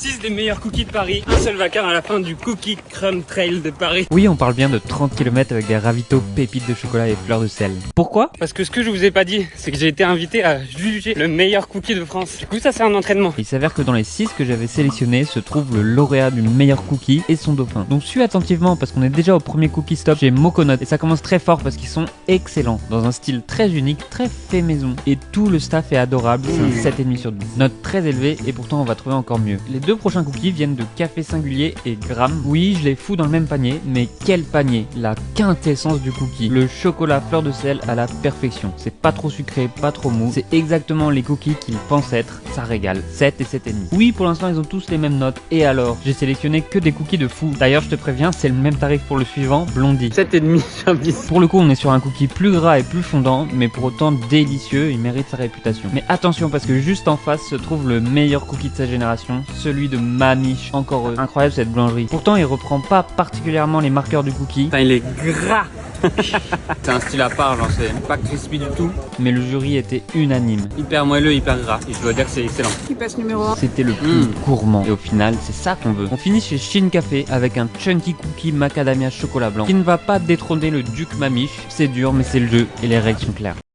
6 des meilleurs cookies de Paris, un seul vainqueur à la fin du Cookie Crumb Trail de Paris. Oui, on parle bien de 30 km avec des ravitaux, pépites de chocolat et fleurs de sel. Pourquoi? Parce que ce que je vous ai pas dit, c'est que j'ai été invité à juger le meilleur cookie de France. Du coup, ça c'est un entraînement. Il s'avère que dans les 6 que j'avais sélectionnés se trouve le lauréat du meilleur cookie et son dauphin. Donc suis attentivement parce qu'on est déjà au premier cookie stop chez Moconut et ça commence très fort parce qu'ils sont excellents, dans un style très unique, très fait maison. Et tout le staff est adorable, c'est un 7,5 sur 10. Note très élevée et pourtant on va trouver encore mieux. Les deux prochains cookies viennent de Café Singulier et Gramme. Oui, je les fous dans le même panier, mais quel panier! La quintessence du cookie. Le chocolat fleur de sel à la perfection. C'est pas trop sucré, pas trop mou. C'est exactement les cookies qu'ils pensent être. Ça régale. 7 et 7,5. Oui, pour l'instant, ils ont tous les mêmes notes. Et alors, j'ai sélectionné que des cookies de fou. D'ailleurs, je te préviens, c'est le même tarif pour le suivant, Blondie. 7,5 sur 10. Pour le coup, on est sur un cookie plus gras et plus fondant, mais pour autant délicieux, il mérite sa réputation. Mais attention, parce que juste en face se trouve le meilleur cookie de sa génération, celui de Mamiche, encore eux. Incroyable cette boulangerie. Pourtant, il reprend pas particulièrement les marqueurs du cookie. Putain, il est gras. C'est un style à part, genre c'est pas crispy du tout. Mais le jury était unanime. Hyper moelleux, hyper gras. Et je dois dire que c'est excellent. Qui passe numéro 1? C'était le plus gourmand. Et au final, c'est ça qu'on veut. On finit chez Shin Café avec un chunky cookie macadamia chocolat blanc qui ne va pas détrôner le Duc Mamiche. C'est dur, mais c'est le jeu et les règles sont claires.